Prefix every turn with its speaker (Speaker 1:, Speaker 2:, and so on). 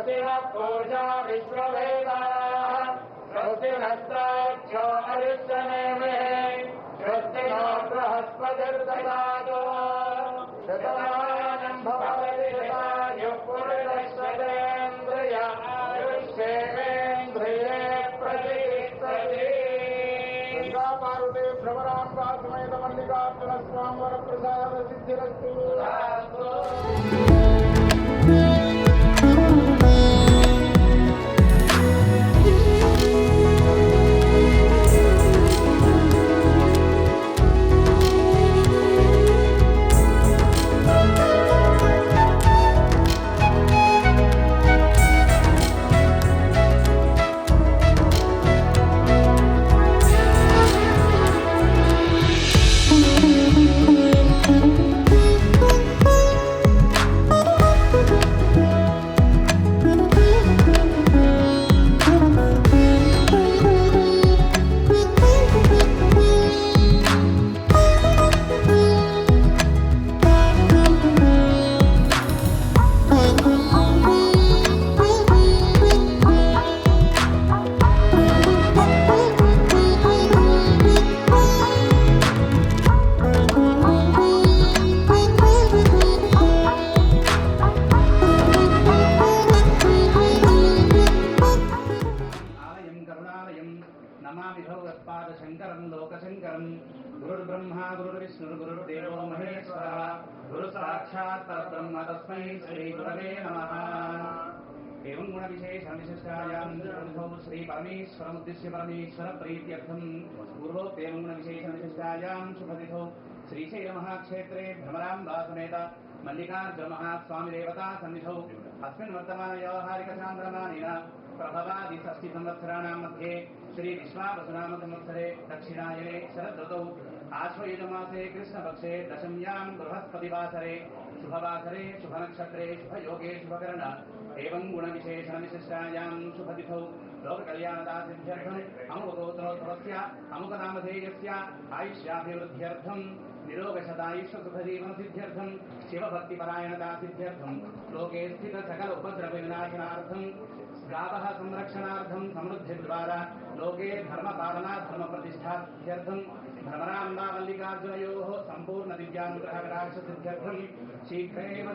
Speaker 1: स्वस्ति नः पूषा विश्ववेदाः स्वस्ति नस्ताक्षो अरिष्टनेमिः स्वस्ति नो बृहस्पतिर्ददातु शतमानं भवति शतायुः पुरुषश्रतेन्द्रिय आयुष्येवेन्द्रिये प्रतिष्ठति। गंगा पार्वती भ्रमराम्बा समेत मल्लिकार्जुन स्वामी वरप्रसाद सिद्धिरस्तु।
Speaker 2: नमामि भगवत्पाद शंकरं लोकशंकरं गुरुर्ब्रह्मा गुरुर्विष्णुः गुरुर्देवो महेश्वरः गुरु साक्षात् परब्रह्म तस्मै श्री गुरवे नमः। एवं गुण विशेषण विशिष्टायां श्री परमेश्वरमुद्दिश्य परमेश्वर प्रीत्यर्थं पूर्वोक्तेवं गुण विशेषण विशिष्टायां शुभतिथौ श्रीशैल महाक्षेत्रे भ्रमराम्बा समेत मल्लिकार्जुन महास्वामी देवता सन्निधौ अस्मिन् वर्तमान व्यावहारिक चान्द्रमानेन प्रभवादि षष्टि संवत्सराणां मध्ये श्री विश्वावसुनाम संवत्सरे दक्षिणायने शरदृतौ आश्वयुजमासे कृष्णपक्षे दशम्यां बृहस्पतिवासरे शुभवासरे शुभनक्षत्रे शुभयोगे शुभकरण एवं गुणविशेषण विशिष्टायां शुभतिथौ लोककल्याणदासिद्ध्यर्थम् अमुकगोत्रोद्भवस्य अमुकनामधेयस्य आयुष्याभिवृद्ध्यर्थं निरोगशतायुष्यसुखजीवनसिद्ध्यर्थं शिवभक्तिपरायणदासिद्ध्यर्थं लोके स्थित सकल उपद्रवविनाशनार्थं गावः संरक्षणार्थं समृद्धिद्वारा लोके धर्मपालना धर्मप्रतिष्ठार्थं भ्रमराम्बा मल्लिकार्जुनयोः सम्पूर्ण दिव्यानुग्रहकटाक्षसिद्ध्यर्थं शीघ्रेण